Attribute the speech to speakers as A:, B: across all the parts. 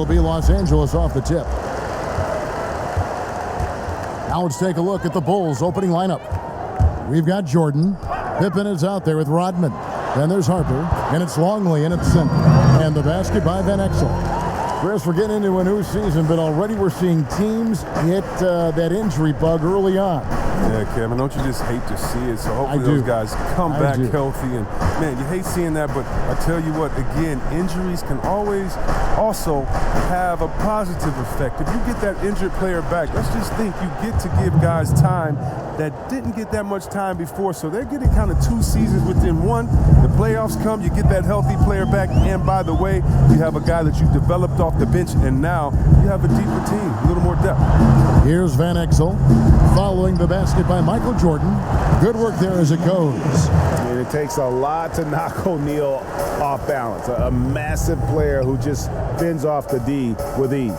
A: it'll be Los Angeles off the tip. Now let's take a look at the Bulls' opening lineup. We've got Jordan. Pippen is out there with Rodman. Then there's Harper, and it's Longley in at center. And the basket by Van Exel. Chris, we're getting into a new season, but already we're seeing teams hit that injury bug early on.
B: Yeah, Kevin, don't you just hate to see it? So hopefully those guys come back healthy. And, man, you hate seeing that, but I tell you what, again, injuries can always also have a positive effect. If you get that injured player back, let's just think you get to give guys time that didn't get that much time before. So they're getting kind of 2 seasons within one. The playoffs come, you get that healthy player back. And, by the way, you have a guy that you developed off the bench, and now you have a deeper team, a little more depth.
A: Here's Van Exel following the basket by Michael Jordan. Good work there as it goes.
C: And it takes a lot to knock O'Neal off balance. A massive player who just fends off the D with ease.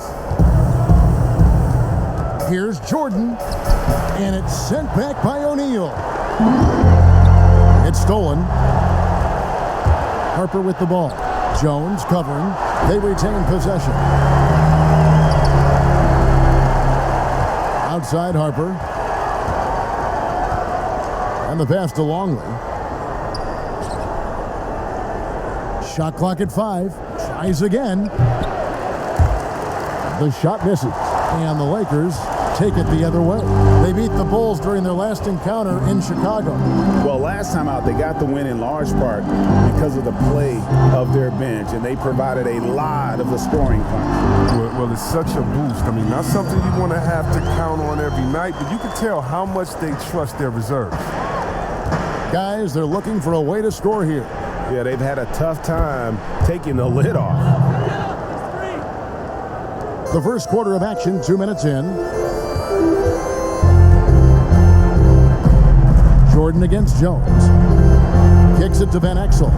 A: Here's Jordan, and it's sent back by O'Neal. It's stolen. Harper with the ball. Jones covering. They retain possession. Outside Harper. And the pass to Longley. Shot clock at 5. Tries again. The shot misses. And the Lakers take it the other way. They beat the Bulls during their last encounter in Chicago.
C: Well, last time out, they got the win in large part because of the play of their bench, and they provided a lot of the scoring punch.
B: Well, it's such a boost. I mean, not something you want to have to count on every night, but you can tell how much they trust their reserves.
A: Guys, they're looking for a way to score here.
C: Yeah, they've had a tough time taking the lid off.
A: The first quarter of action, 2 minutes in. Jordan against Jones. Kicks it to Van Exel.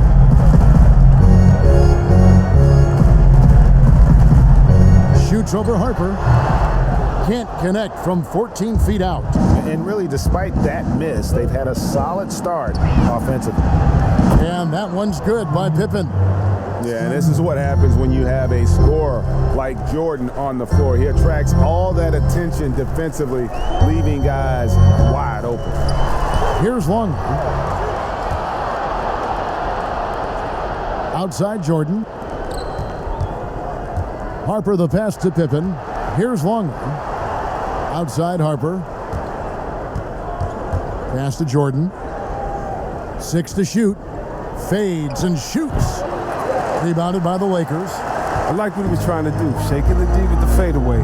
A: Shoots over Harper. Can't connect from 14 feet out.
C: And really, despite that miss, they've had a solid start offensively.
A: And that one's good by Pippen.
C: Yeah, and this is what happens when you have a scorer like Jordan on the floor. He attracts all that attention defensively, leaving guys wide open.
A: Here's Longley. Outside Jordan. Harper the pass to Pippen. Here's Longley. Outside Harper. Pass to Jordan. 6 to shoot. Fades and shoots. Rebounded by the Lakers.
B: I like what he was trying to do. Shaking the D with the fadeaway.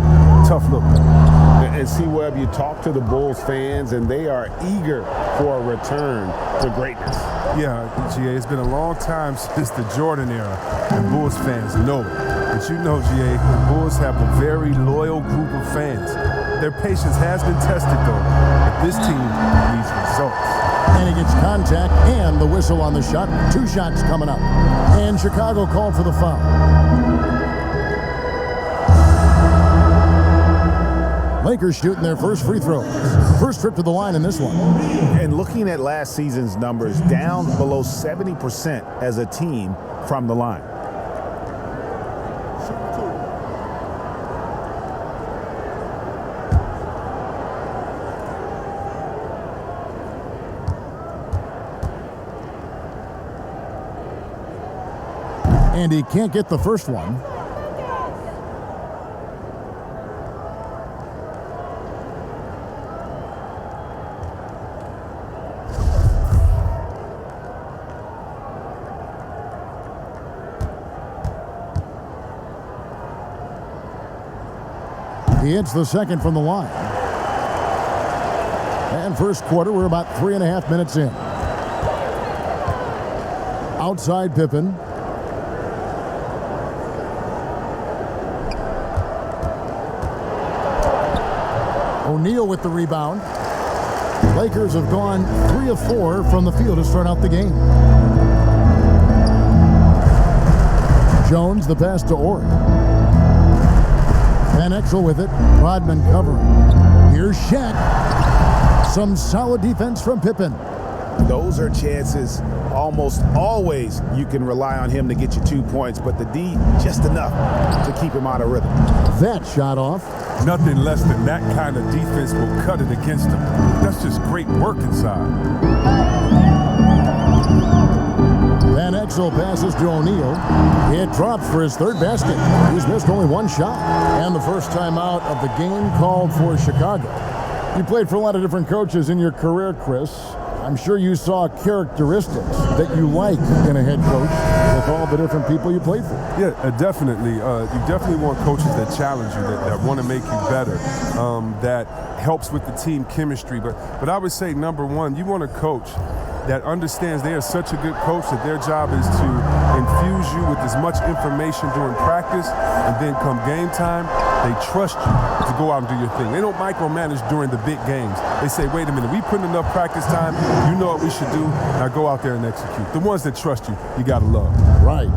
B: Tough look.
C: And see, Webb, you talk to the Bulls fans, and they are eager for a return to greatness.
B: Yeah, GA, it's been a long time since the Jordan era, and Bulls fans know it. But you know, GA, the Bulls have a very loyal group of fans. Their patience has been tested, though, but this team needs results.
A: And he gets contact and the whistle on the shot. 2 shots coming up. And Chicago called for the foul. Lakers shooting their first free throws. First trip to the line in this one.
C: And looking at last season's numbers, down below 70% as a team from the line.
A: And he can't get the first one. He hits the second from the line. And first quarter, we're about 3.5 minutes in. Outside Pippen. O'Neal with the rebound. Lakers have gone 3 of 4 from the field to start out the game. Jones the pass to Orr. Van Exel with it. Rodman covering. Here's Shaq. Some solid defense from Pippen.
C: those are chances almost always you can rely on him to get you 2 points, but the D just enough to keep him out of rhythm.
A: That shot off.
B: Nothing less than that kind of defense will cut it against him. That's just great work inside.
A: Van Exel passes to O'Neal. It drops for his third basket. He's missed only one shot. And the first time out of the game called for Chicago. You played for a lot of different coaches in your career, Chris. I'm sure you saw characteristics that you like in a head coach with all the different people you played for.
B: Yeah, definitely. You definitely want coaches that challenge you, that want to make you better, that helps with the team chemistry. But I would say, number one, you want a coach that understands they are such a good coach that their job is to infuse you with as much information during practice, and then come game time, they trust you to go out and do your thing. They don't micromanage during the big games. They say, wait a minute, we put in enough practice time, you know what we should do, now go out there and execute. The ones that trust you, you gotta love.
A: Right.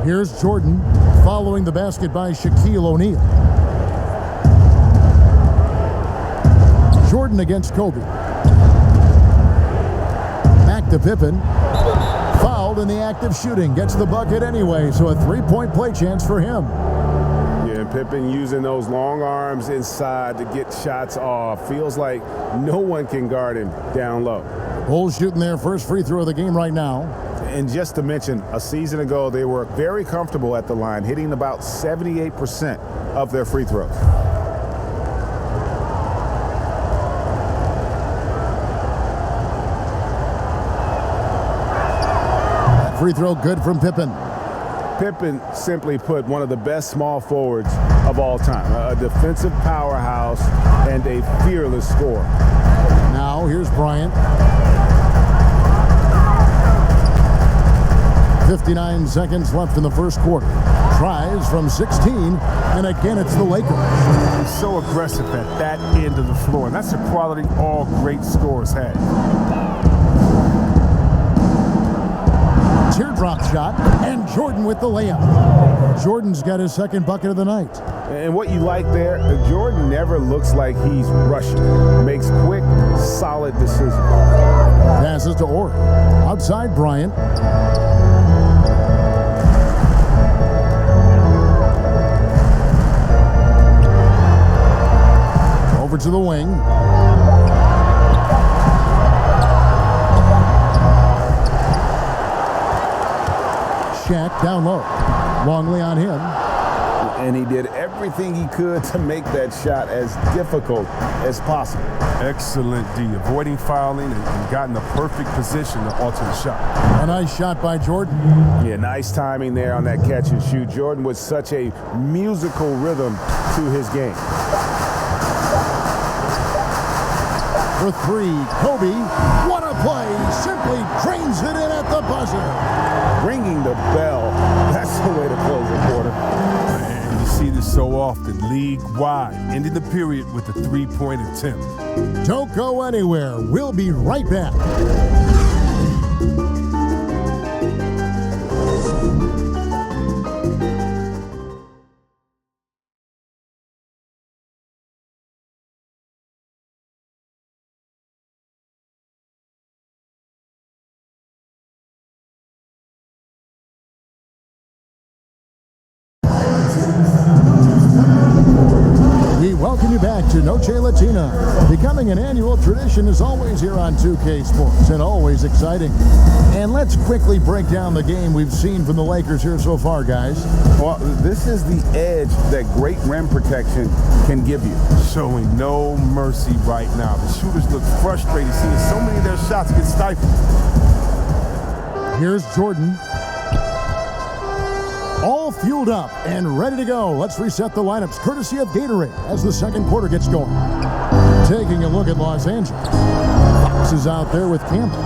A: Here's Jordan following the basket by Shaquille O'Neal. Jordan against Kobe. Back to Pippen. Fouled in the act of shooting. Gets the bucket anyway, so a three-point play chance for him.
C: Yeah, and Pippen using those long arms inside to get shots off. Feels like no one can guard him down low.
A: Bulls shooting their first free throw of the game right now.
C: And just to mention, a season ago, they were very comfortable at the line, hitting about 78% of their free throws.
A: Free throw good from Pippen.
C: Pippen, simply put, one of the best small forwards of all time. A defensive powerhouse and a fearless scorer.
A: Now here's Bryant. 59 seconds left in the first quarter. Tries from 16, and again it's the Lakers.
B: He's so aggressive at that end of the floor, and that's a quality all great scorers have.
A: Teardrop shot, and Jordan with the layup. Jordan's got his second bucket of the night.
C: And what you like there, Jordan never looks like he's rushing. Makes quick, solid decisions.
A: Passes to Orr. Outside Bryant. Over to the wing. Shaq down low. Longley on him.
C: And he did everything he could to make that shot as difficult as possible.
B: Excellent D, avoiding fouling and got in the perfect position to alter the shot.
A: A nice shot by Jordan.
C: Yeah, nice timing there on that catch and shoot. Jordan with such a musical rhythm to his game.
A: For three, Kobe. What a play! Simply drains it in at the buzzer.
C: Ringing the bell. That's the way to close the quarter.
B: And you see this so often, league-wide, ending the period with a three-point attempt.
A: Don't go anywhere. We'll be right back. Welcome you back to Noche Latina. Becoming an annual tradition is always here on 2K Sports and always exciting. And let's quickly break down the game we've seen from the Lakers here so far, guys.
C: Well, this is the edge that great rim protection can give you.
B: Showing no mercy right now. The shooters look frustrated seeing so many of their shots get stifled.
A: Here's Jordan. All fueled up and ready to go. Let's reset the lineups courtesy of Gatorade as the second quarter gets going. Taking a look at Los Angeles. Fox is out there with Campbell.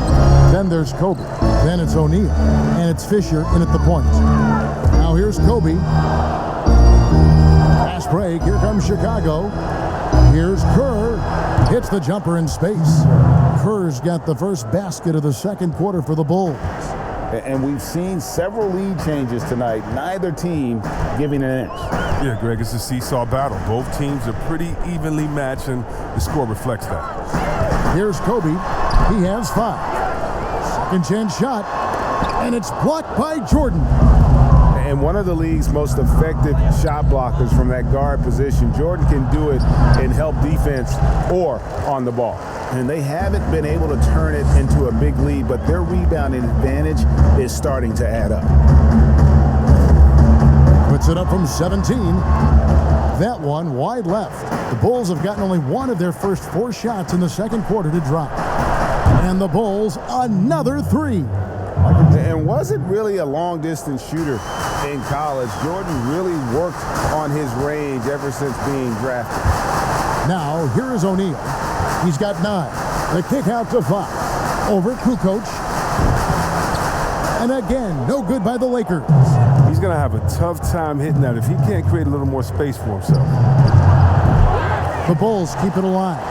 A: Then there's Kobe. Then it's O'Neal. And it's Fisher in at the point. Now here's Kobe. Fast break. Here comes Chicago. Here's Kerr. Hits the jumper in space. Kerr's got the first basket of the second quarter for the Bulls.
C: And we've seen several lead changes tonight, neither team giving an inch.
B: Yeah, Greg, it's a seesaw battle. Both teams are pretty evenly matched, and the score reflects that.
A: Here's Kobe. He has 5. Second chance shot, and it's blocked by Jordan.
C: And one of the league's most effective shot blockers from that guard position. Jordan can do it in help defense or on the ball. And they haven't been able to turn it into a big lead, but their rebounding advantage is starting to add up.
A: Puts it up from 17. That one wide left. The Bulls have gotten only one of their first 4 shots in the second quarter to drop. And the Bulls, another 3.
C: And wasn't really a long-distance shooter in college. Jordan really worked on his range ever since being drafted.
A: Now, here is O'Neal. He's got 9. The kick out to Fox. Over Kukoc. And again, no good by the Lakers.
B: He's going to have a tough time hitting that if he can't create a little more space for himself.
A: The Bulls keep it alive.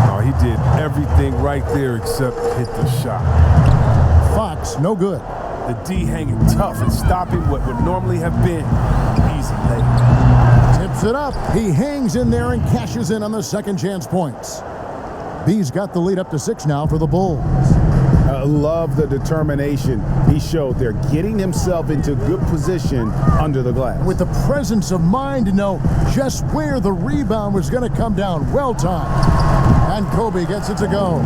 B: Oh, he did everything right there except hit the shot.
A: Fox, no good.
B: The D hanging tough and stopping what would normally have been easy lay.
A: Tips it up. He hangs in there and cashes in on the second chance points. B's got the lead up to 6 now for the Bulls.
C: Love the determination he showed there, getting himself into good position under the glass.
A: With the presence of mind to know just where the rebound was going to come down. Well timed. And Kobe gets it to go.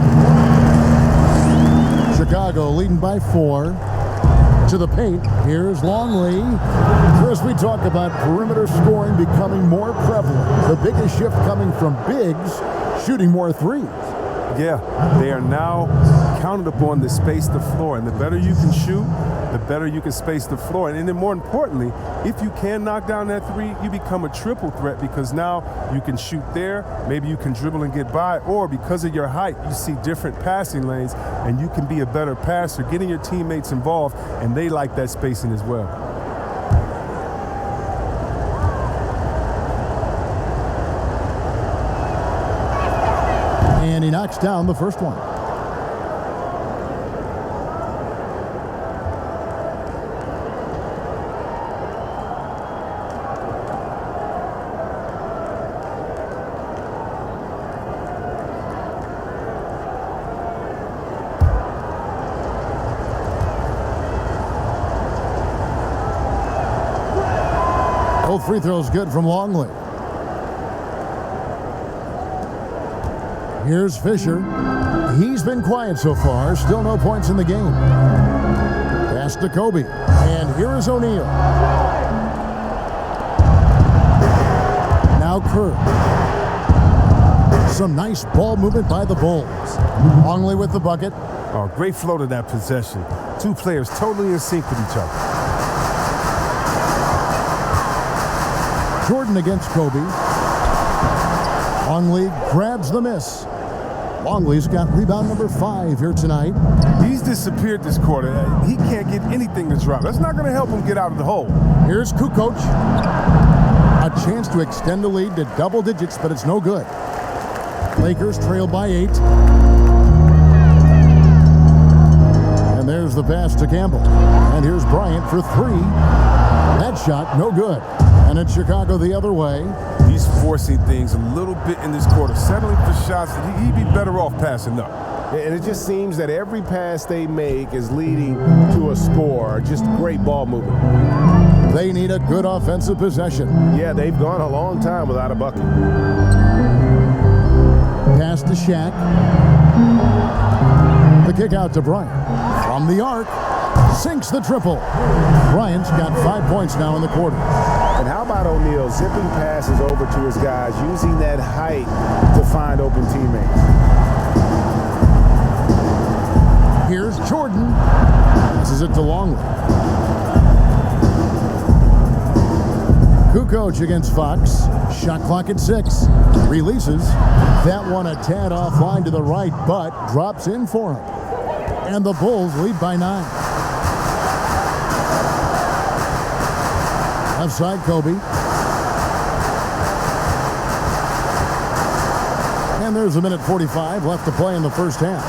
A: Chicago leading by 4. To the paint. Here's Longley. As we talk about perimeter scoring becoming more prevalent, the biggest shift coming from bigs shooting more threes.
B: Yeah, they are now counted upon to space the floor, and the better you can shoot, the better you can space the floor. And then more importantly, if you can knock down that 3, you become a triple threat because now you can shoot there, maybe you can dribble and get by, or because of your height, you see different passing lanes and you can be a better passer, getting your teammates involved, and they like that spacing as well.
A: And he knocks down the first one. Both free throws good from Longley. Here's Fisher. He's been quiet so far. Still no points in the game. Pass to Kobe. And here is O'Neal. Now Kerr. Some nice ball movement by the Bulls. Longley with the bucket.
B: Oh, great flow to that possession. 2 players totally in sync with each other.
A: Jordan against Kobe. Longley grabs the miss. Longley's got rebound number 5 here tonight.
B: He's disappeared this quarter. He can't get anything to drop. That's not going to help him get out of the hole.
A: Here's Kukoc. A chance to extend the lead to double digits, but it's no good. Lakers trail by 8. And there's the pass to Campbell. And here's Bryant for 3. That shot, no good. And it's Chicago the other way.
B: He's forcing things a little bit in this quarter, settling for shots that he'd be better off passing up.
C: And it just seems that every pass they make is leading to a score. Just great ball movement.
A: They need a good offensive possession.
C: Yeah, they've gone a long time without a bucket.
A: Pass to Shaq. The kick out to Bryant. From the arc. Sinks the triple. Bryant's got 5 points now in the quarter.
C: And how about O'Neal zipping passes over to his guys, using that height to find open teammates?
A: Here's Jordan. Passes it to Longley. Kukoc against Fox. Shot clock at 6. Releases. That one a tad offline to the right, but drops in for him. And the Bulls lead by 9. Left side, Kobe. And there's a minute 45 left to play in the first half.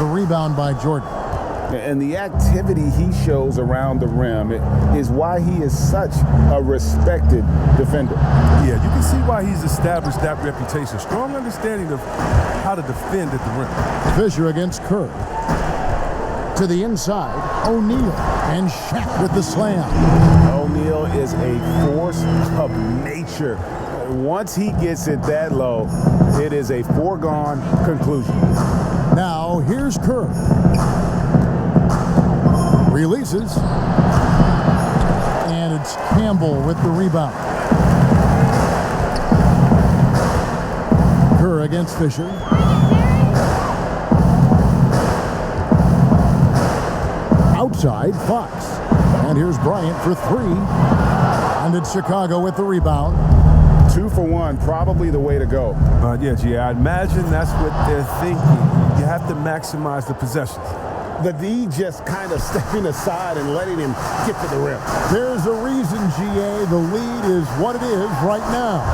A: The rebound by Jordan.
C: And the activity he shows around the rim is why he is such a respected defender.
B: Yeah, you can see why he's established that reputation. Strong understanding of how to defend at the rim.
A: Fisher against Kerr. To the inside, O'Neal, and Shaq with the slam.
C: O'Neal is a force of nature. Once he gets it that low, it is a foregone conclusion.
A: Now, here's Kerr. Releases. And it's Campbell with the rebound. Kerr against Fisher. Outside, Fox. And here's Bryant for three. And it's Chicago with the rebound.
C: 2 for 1, probably the way to go.
B: Yeah, I imagine that's what they're thinking. You have to maximize the possessions.
C: The D just kind of stepping aside and letting him get to the rim.
A: There's a reason, GA. The lead is what it is right now.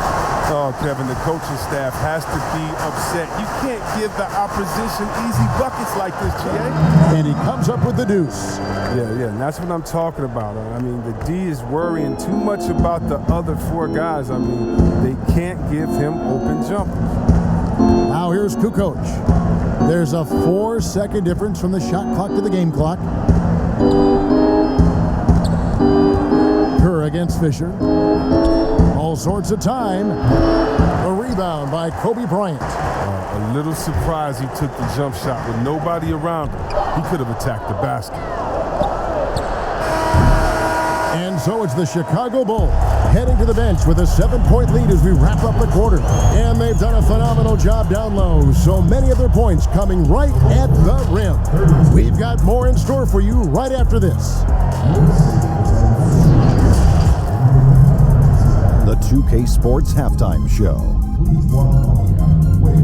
B: Oh, Kevin, the coaching staff has to be upset. You can't give the opposition easy buckets like this, GA.
A: And he comes up with the deuce.
B: Yeah, and that's what I'm talking about. I mean, the D is worrying too much about the other four guys. I mean, they can't give him open jumpers.
A: Now here's Kukoc. There's a 4-second difference from the shot clock to the game clock. Kerr against Fisher. All sorts of time. A rebound by Kobe Bryant.
B: A little surprised he took the jump shot with nobody around him. He could have attacked the basket.
A: And so it's the Chicago Bulls heading to the bench with a 7-point lead as we wrap up the quarter. And they've done a phenomenal job down low. So many of their points coming right at the rim. We've got more in store for you right after this.
D: The 2K Sports Halftime Show.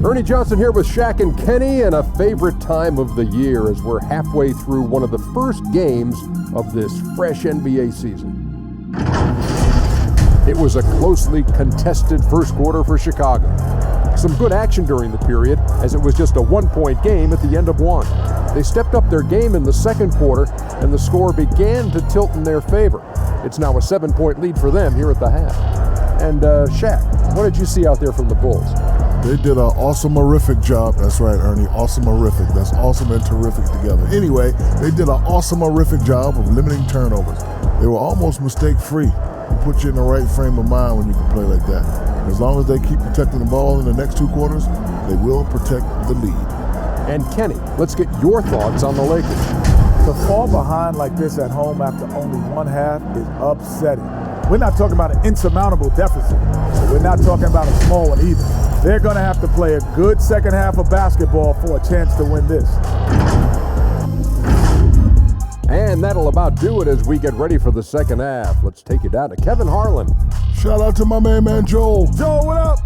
E: Ernie Johnson here with Shaq and Kenny, and a favorite time of the year as we're halfway through one of the first games of this fresh NBA season. It was a closely contested first quarter for Chicago. Some good action during the period, as it was just a 1-point game at the end of one. They stepped up their game in the second quarter, and the score began to tilt in their favor. It's now a 7-point lead for them here at the half. And Shaq, what did you see out there from the Bulls?
F: They did an awesome-orific job. That's right, Ernie. Awesome-orific. That's awesome and terrific together. Anyway, they did an awesome-orific job of limiting turnovers. They were almost mistake-free. It puts you in the right frame of mind when you can play like that. As long as they keep protecting the ball in the next 2 quarters, they will protect the lead.
E: And Kenny, let's get your thoughts on the Lakers.
G: To fall behind like this at home after only one half is upsetting. We're not talking about an insurmountable deficit, but we're not talking about a small one either. They're going to have to play a good second half of basketball for a chance to win this.
E: And that'll about do it as we get ready for the second half. Let's take you down to Kevin Harlan.
F: Shout out to my main man, Joel.
G: Joel, what up?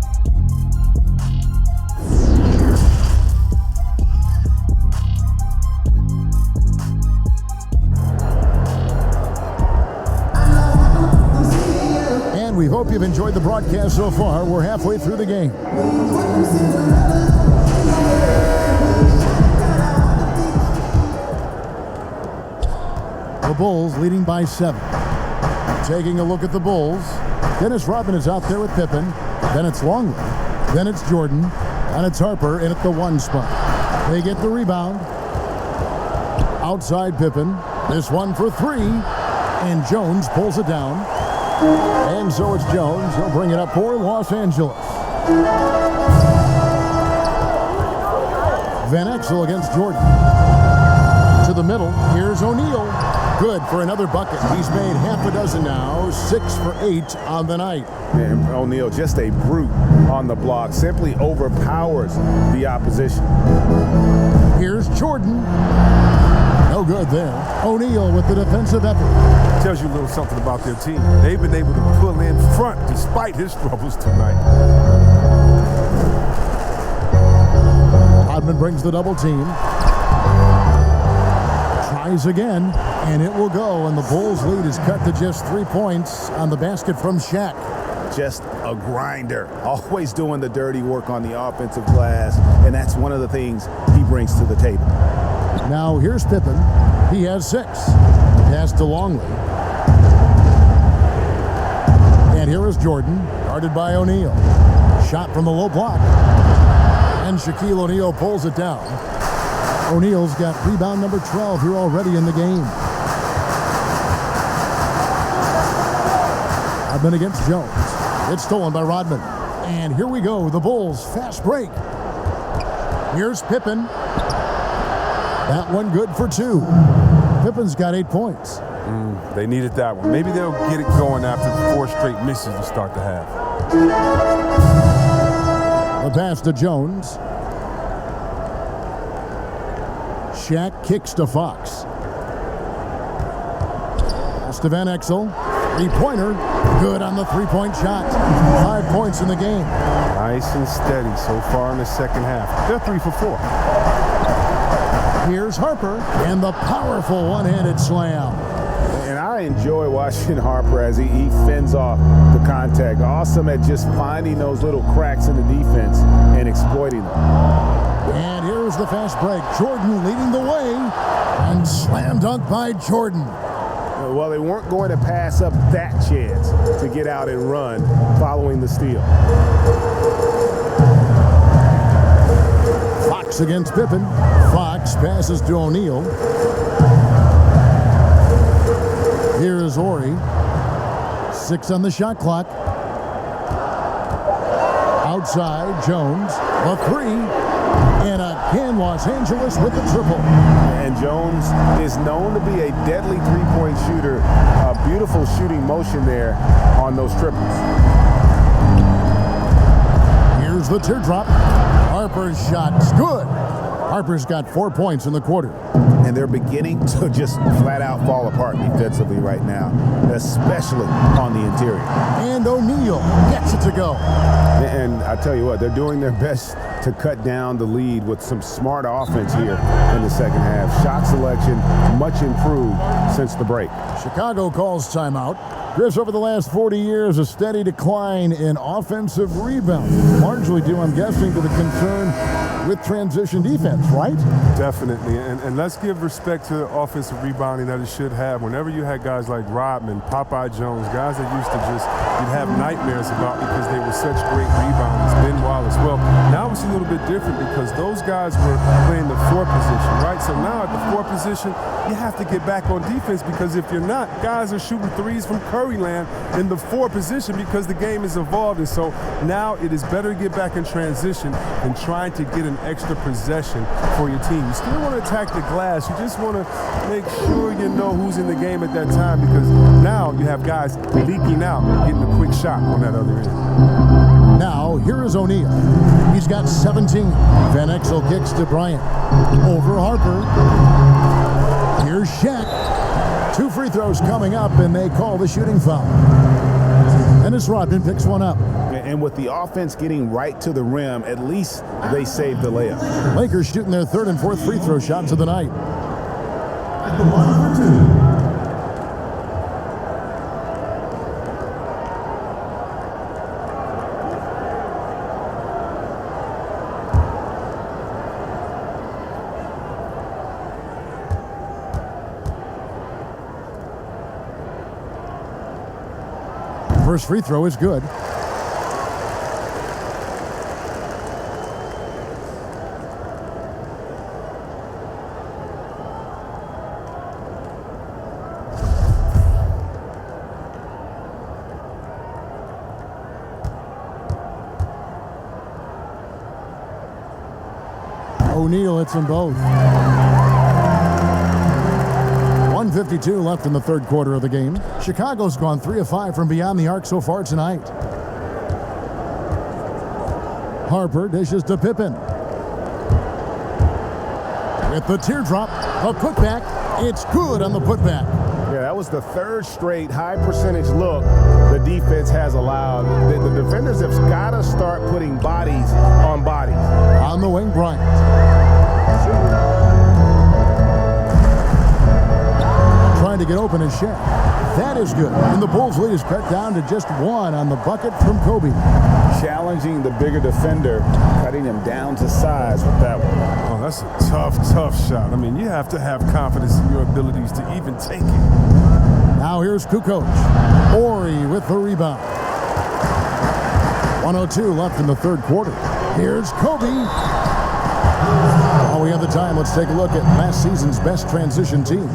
A: And we hope you've enjoyed the broadcast so far. We're halfway through the game. The Bulls leading by 7. Taking a look at the Bulls. Dennis Rodman is out there with Pippen. Then it's Longley. Then it's Jordan. And it's Harper in at the 1 spot. They get the rebound. Outside Pippen. This one for 3. And Jones pulls it down. And so it's Jones. He'll bring it up for Los Angeles. Van Exel against Jordan. To the middle. Here's O'Neal. Good for another bucket. He's made half a dozen now. 6 for 8 on the night.
C: And O'Neal, just a brute on the block, simply overpowers the opposition.
A: Here's Jordan. No good there. O'Neal with the defensive effort.
B: Tells you a little something about their team. They've been able to pull in front despite his troubles tonight.
A: Rodman brings the double team. Tries again, and it will go, and the Bulls' lead is cut to just 3 points on the basket from Shaq.
C: Just a grinder, always doing the dirty work on the offensive glass, and that's one of the things he brings to the table.
A: Now here's Pippen. He has 6. Pass to Longley. And here is Jordan, guarded by O'Neal. Shot from the low block. And Shaquille O'Neal pulls it down. O'Neal's got rebound number 12 here already in the game. Rodman against Jones. It's stolen by Rodman. And here we go, the Bulls fast break. Here's Pippen. That one good for 2. Pippen's got 8 points.
B: They needed that one. Maybe they'll get it going after 4 straight misses to start the half.
A: The pass to Jones. Shaq kicks to Fox. Pass to Van Exel. 3-pointer. Good on the 3-point shot. 5 points in the game.
B: Nice and steady so far in the second half. They're 3 for 4.
A: Here's Harper and the powerful one-handed slam.
C: And I enjoy watching Harper as he fends off the contact. Awesome at just finding those little cracks in the defense and exploiting them.
A: And here's the fast break. Jordan leading the way. And slam dunk by Jordan.
C: Well, they weren't going to pass up that chance to get out and run following the steal.
A: Fox against Pippen. Fox passes to O'Neal. Here's Ori. 6 on the shot clock. Outside, Jones. A 3. And again, Los Angeles with the triple.
C: And Jones is known to be a deadly three-point shooter. A beautiful shooting motion there on those triples.
A: Here's the teardrop. Harper's shot's good. Harper's got 4 points in the quarter.
C: And they're beginning to just flat out fall apart defensively right now, especially on the interior.
A: And O'Neal gets it to go.
C: And I tell you what, they're doing their best to cut down the lead with some smart offense here in the second half. Shot selection much improved since the break.
A: Chicago calls timeout. Chris, over the last 40 years, a steady decline in offensive rebounds, largely due, I'm guessing, to the concern with transition defense, right?
B: Definitely, and let's give respect to the offensive rebounding that it should have. Whenever you had guys like Rodman, Popeye Jones, guys that used to just, you'd have nightmares about because they were such great rebounders, Ben Wallace. Well, now it's a little bit different because those guys were playing the 4 position, right? So now at the 4 position, you have to get back on defense because if you're not, guys are shooting threes from Curry land in the 4 position because the game is evolved. And so now it is better to get back in transition than trying to get an extra possession for your team. You still want to attack the glass. You just want to make sure you know who's in the game at that time because now you have guys leaking out, getting a quick shot on that other end.
A: Now, here is O'Neal. He's got 17. Van Exel kicks to Bryant. Over Harper. Here's Shaq. 2 free throws coming up, and they call the shooting foul. And as Rodman picks one up.
C: And with the offense getting right to the rim, at least they saved the layup.
A: Lakers shooting their 3rd and 4th free throw shots of the night.
D: At the line for 2.
A: First free throw is good. O'Neal hits them both. 1:52 left in the 3rd quarter of the game. Chicago's gone 3 of 5 from beyond the arc so far tonight. Harper dishes to Pippen. With the teardrop, a putback. It's good on the putback.
C: Yeah, that was the 3rd straight high percentage look the defense has allowed. The defenders have got to start putting bodies on bodies.
A: On the wing, Bryant. Trying to get open is Shaq. That is good. And the Bulls' lead is cut down to just 1 on the bucket from Kobe.
C: Challenging the bigger defender, cutting him down to size with that one.
B: Oh, that's a tough shot. I mean, you have to have confidence in your abilities to even take it.
A: Now here's Kukoc. Ori with the rebound. 1:02 left in the 3rd quarter. Here's Kobe. time, let's take a look at last season's best transition team.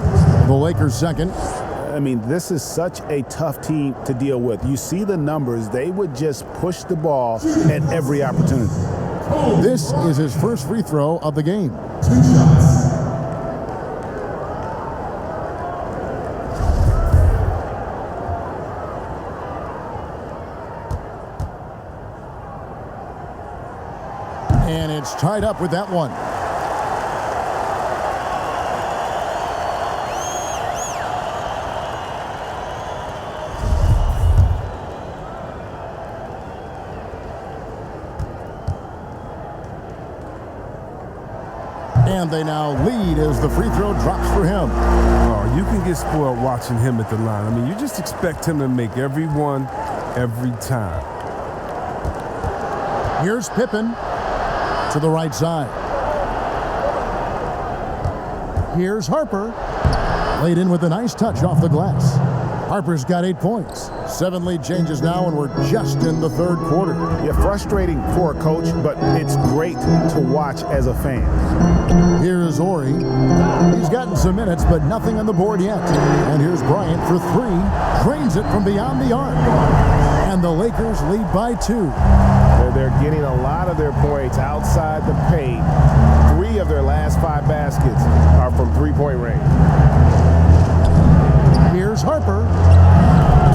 A: The Lakers second.
C: I mean, this is such a tough team to deal with. You see the numbers. They would just push the ball at every opportunity.
A: This is his first free throw of the game.
D: 2 shots.
A: And it's tied up with that one. And they now lead as the free throw drops for him.
B: Oh, you can get spoiled watching him at the line. I mean, you just expect him to make every one, every time.
A: Here's Pippen to the right side. Here's Harper. Laid in with a nice touch off the glass. Harper's got 8 points. 7 lead changes now, and we're just in the third quarter.
C: Yeah, frustrating for a coach, but it's great to watch as a fan.
A: Here's Ori. He's gotten some minutes, but nothing on the board yet. And here's Bryant for 3. Drains it from beyond the arc. And the Lakers lead by 2.
C: They're getting a lot of their points outside the paint. 3 of their last 5 baskets are from three-point range.
A: Here's Harper.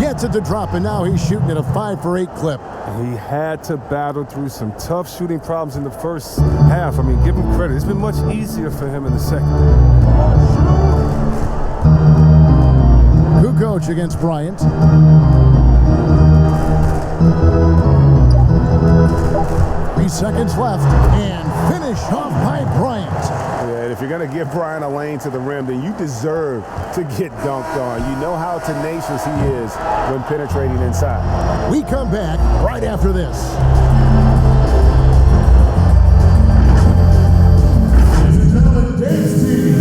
A: Gets it to drop, and now he's shooting at a 5 for 8 clip.
B: He had to battle through some tough shooting problems in the first half. I mean, give him credit. It's been much easier for him in the second.
A: Kukoc against Bryant. 3 seconds left, and finish off by Bryant.
C: Yeah, and if you're going to give Bryant a lane to the rim, then you deserve to get dunked on. You know how tenacious he is when penetrating inside.
A: We come back right after this.
D: Ladies and gentlemen, Deibys TV.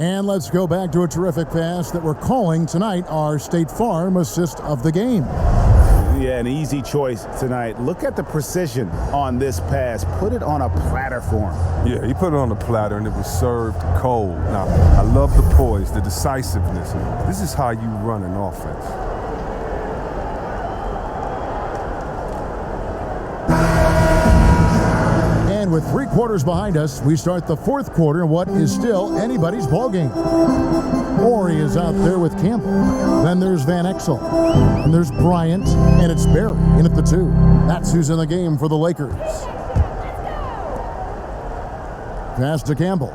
A: And let's go back to a terrific pass that we're calling tonight our State Farm assist of the game.
C: Yeah, an easy choice tonight. Look at the precision on this pass. Put it on a platter for him.
B: Yeah, he put it on the platter, and it was served cold. Now, I love the poise, the decisiveness. This is how you run an offense.
A: And with 3 quarters behind us, we start the 4th quarter in what is still anybody's ballgame. Ori is out there with Campbell. Then there's Van Exel. And there's Bryant, and it's Barry in at the 2. That's who's in the game for the Lakers. Pass to Campbell.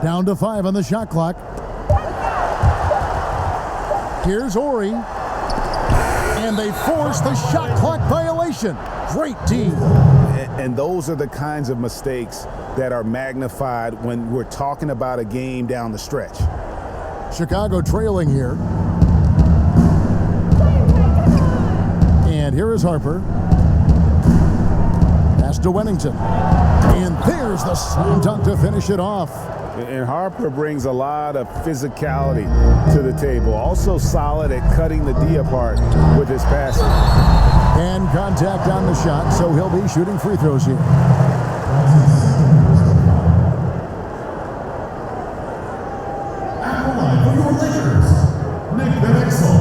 A: Down to 5 on the shot clock. Here's Ori. And they force the shot clock violation. Great team.
C: And those are the kinds of mistakes that are magnified when we're talking about a game down the stretch.
A: Chicago trailing here. And here is Harper. Pass to Wennington. And there's the slam dunk to finish it off.
C: And Harper brings a lot of physicality to the table. Also solid at cutting the D apart with his passing.
A: And contact on the shot, so he'll be shooting free throws here.
D: At the line for your Lakers, Van Exel.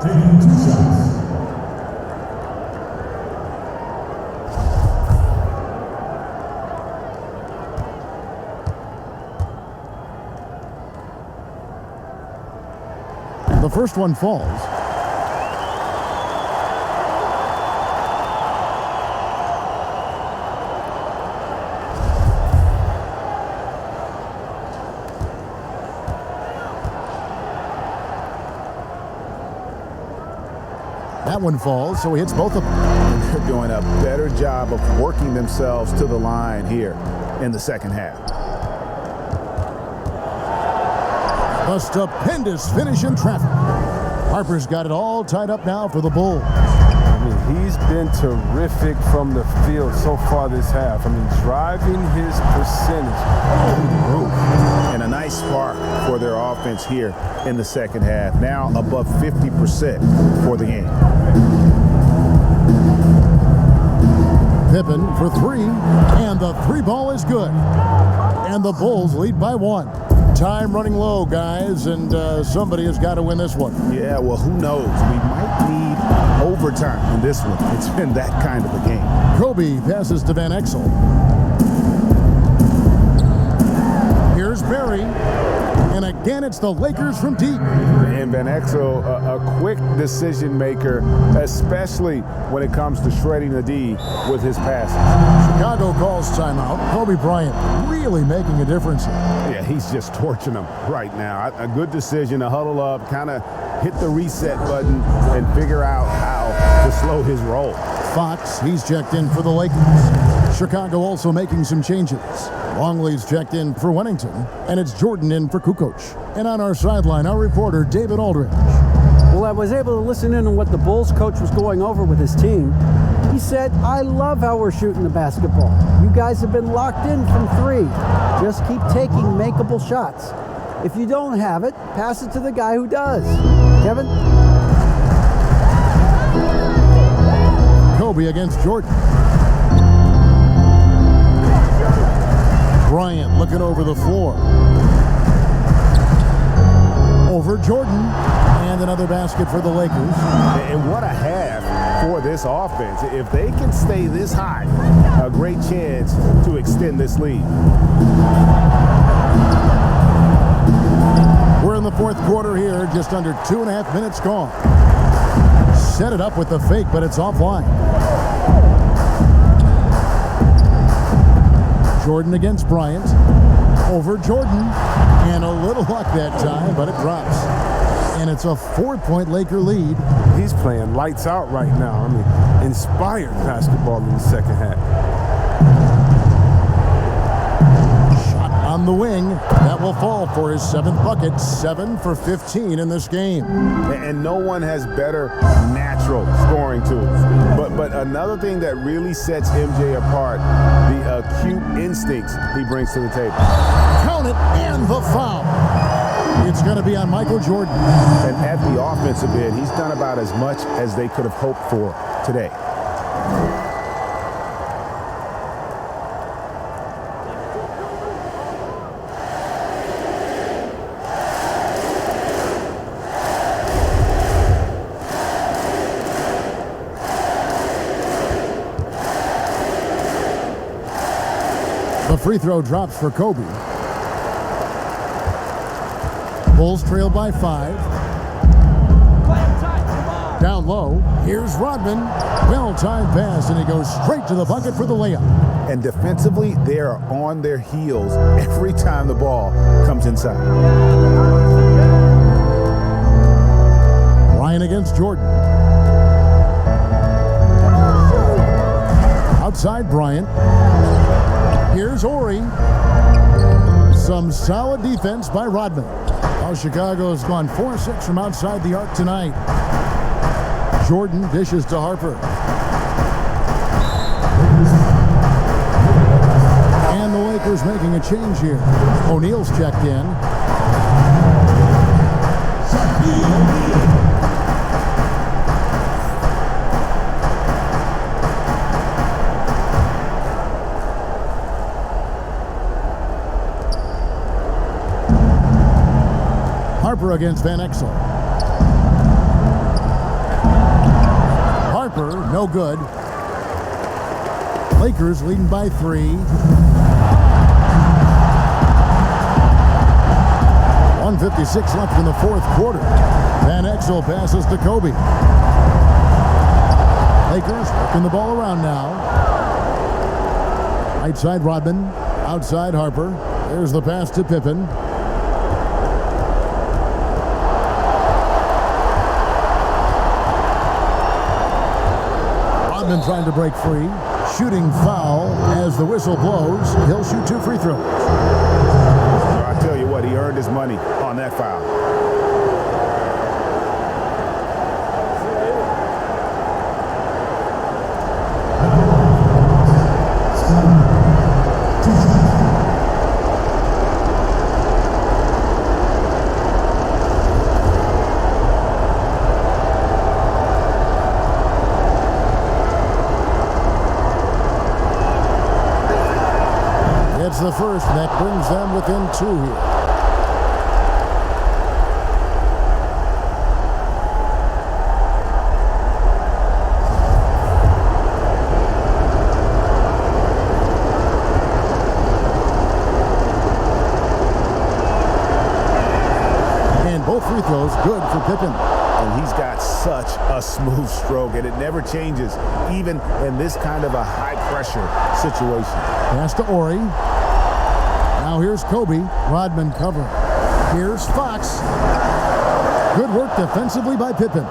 D: Taking 2 shots.
A: The first one falls. That one falls, so he hits both of them.
C: They're doing a better job of working themselves to the line here. in the second half.
A: A stupendous finish in traffic. Harper's got it all tied up now for the Bulls.
B: I mean, he's been terrific from the field so far this half. I mean, driving his percentage through the roof.
C: And a nice spark for their offense here in the second half. Now above 50% for the game.
A: Pippen for three, and the three ball is good. And the Bulls lead by 1. Time running low, guys, and somebody has got to win this one.
C: Yeah, well, who knows? We might need overtime in this one. It's been that kind of a game.
A: Kobe passes to Van Exel. Here's Barry, and again it's the Lakers from deep.
C: And Van Exel, a quick decision maker, especially when it comes to shredding the D with his passes.
A: Chicago calls timeout. Kobe Bryant really making a difference here.
C: Yeah, he's just torching them right now. A good decision to huddle up, kind of hit the reset button and figure out how to slow his roll.
A: Fox, he's checked in for the Lakers. Chicago also making some changes. Longley's checked in for Wennington, and it's Jordan in for Kukoc. And on our sideline, our reporter, David Aldridge.
H: Well, I was able to listen in on what the Bulls coach was going over with his team. He said, I love how we're shooting the basketball. You guys have been locked in from 3. Just keep taking makeable shots. If you don't have it, pass it to the guy who does. Kevin?
A: Kobe against Jordan. Bryant looking over the floor. Over Jordan, and another basket for the Lakers.
C: And what a half for this offense. If they can stay this high, a great chance to extend this lead.
A: We're in the fourth quarter here, just under 2.5 minutes gone. Set it up with the fake, but it's offline. Jordan against Bryant. Over Jordan. And a little luck that time, but it drops. And it's a 4-point Laker lead.
B: He's playing lights out right now. I mean, inspired basketball in the second half.
A: Shot on the wing. That will fall for his 7th bucket. 7 for 15 in this game.
C: And no one has better natural scoring tools. But another thing that really sets MJ apart, the acute instincts he brings to the table.
A: Count it, and the foul. It's going to be on Michael Jordan.
C: And at the offensive end, he's done about as much as they could have hoped for today.
A: The free throw drops for Kobe. Bulls trail by 5. Down low. Here's Rodman. Well-timed pass, and he goes straight to the bucket for the layup.
C: And defensively, they are on their heels every time the ball comes inside.
A: Bryant against Jordan. Outside Bryant. Here's Ori. Some solid defense by Rodman. Well, Chicago has gone 4-6 from outside the arc tonight. Jordan dishes to Harper. And the Lakers making a change here. O'Neal's checked in. Harper against Van Exel. Harper, no good. Lakers leading by 3. 1:56 left in the fourth quarter. Van Exel passes to Kobe. Lakers working the ball around now. Right side Rodman, outside Harper. There's the pass to Pippen. Rodman trying to break free. shooting foul as the whistle blows. He'll shoot 2 free throws.
C: I tell you what, he earned his money on that foul.
A: It's the first, and that brings them within 2 here. And both free throws good for Pippen.
C: And he's got such a smooth stroke, and it never changes, even in this kind of a high-pressure situation.
A: Pass to Ori. Now here's Kobe. Rodman covering. Here's Fox. Good work defensively by Pippen.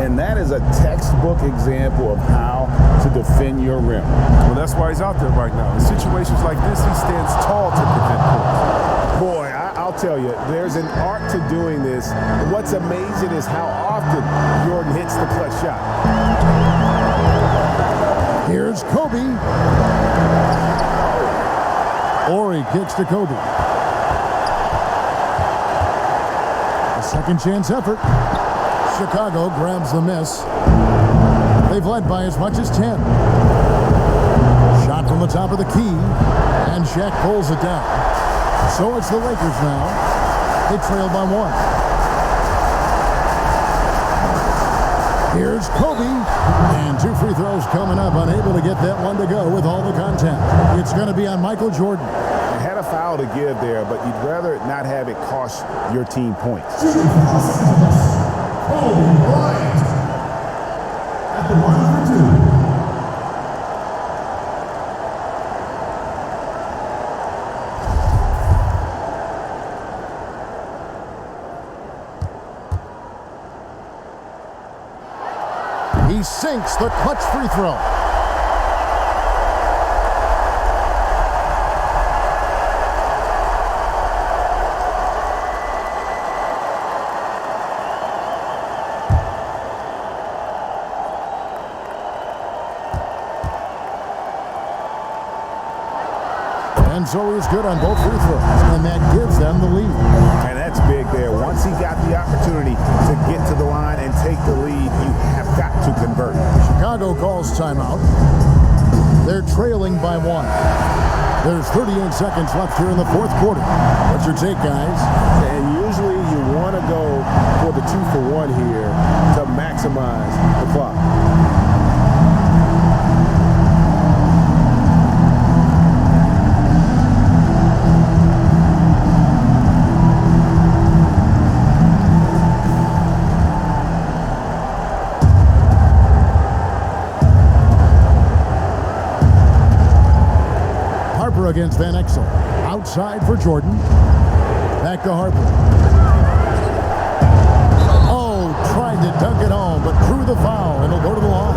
C: And that is a textbook example of how to defend your rim.
B: Well, that's why he's out there right now. In situations like this, he stands tall to prevent points.
C: Boy, I'll tell you, there's an art to doing this. What's amazing is how often Jordan hits the clutch shot.
A: Here's Kobe. Ori kicks to Kobe. A second chance effort. Chicago grabs the miss. They've led by as much as 10. Shot from the top of the key, and Shaq pulls it down. So it's the Lakers now. They trail by 1. Here's Kobe, and 2 free throws coming up, unable to get that one to go with all the contact. It's going to be on Michael Jordan.
C: You had a foul to give there, but you'd rather not have it cost your team points.
D: Bryant at the line for 2.
A: He sinks the clutch free throw. And so he's good on both free throws, and that gives them the lead.
C: And that's big there. Once he got the opportunity to get to the line and take the lead, you have got to convert.
A: Chicago calls timeout. They're trailing by 1. There's 38 seconds left here in the 4th quarter. What's your take, guys?
C: And usually you want to go for the 2-for-1 here to maximize the clock.
A: Against Van Exel. Outside for Jordan. Back to Harper. Oh, tried to dunk it home, but drew the foul, and he'll go to the line.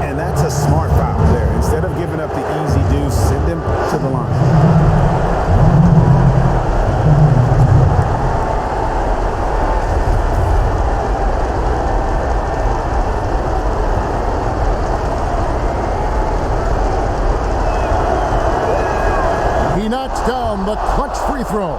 C: And that's a smart foul there. Instead of giving up the easy deuce, send him to the line.
A: Down the clutch free throw.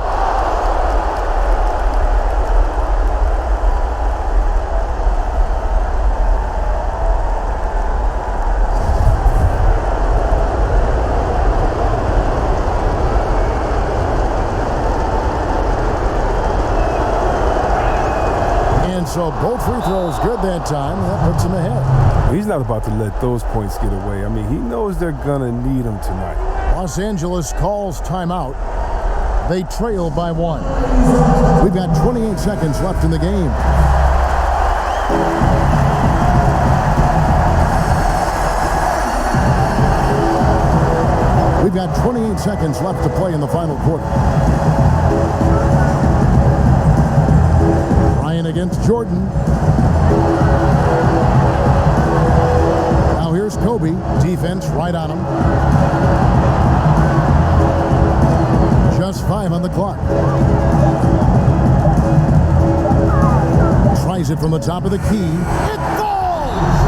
A: And so both free throws good that time. That puts him ahead.
B: He's not about to let those points get away. I mean, he knows they're going to need him tonight.
A: Los Angeles calls timeout. They trail by 1. We've got 28 seconds left in the game. We've got 28 seconds left to play in the final quarter. Bryant against Jordan. Now here's Kobe. Kobe, defense right on him. Just 5 on the clock. Tries it from the top of the key. It falls!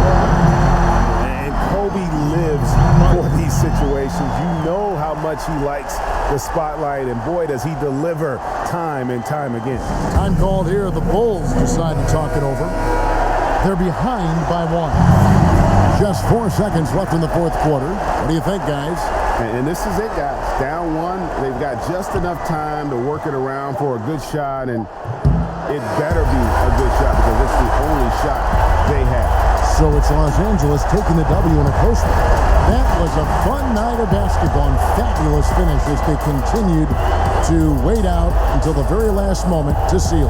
C: And Kobe lives for these situations. You know how much he likes the spotlight, and boy, does he deliver time and time again.
A: Time called here. The Bulls decide to talk it over. They're behind by 1. Just 4 seconds left in the fourth quarter. What do you think, guys?
C: And this is it, guys. Down 1. They've got just enough time to work it around for a good shot, and it better be a good shot because it's the only shot they have.
A: So it's Los Angeles taking the W in a close one. That was a fun night of basketball and fabulous finish as they continued to wait out until the very last moment to seal.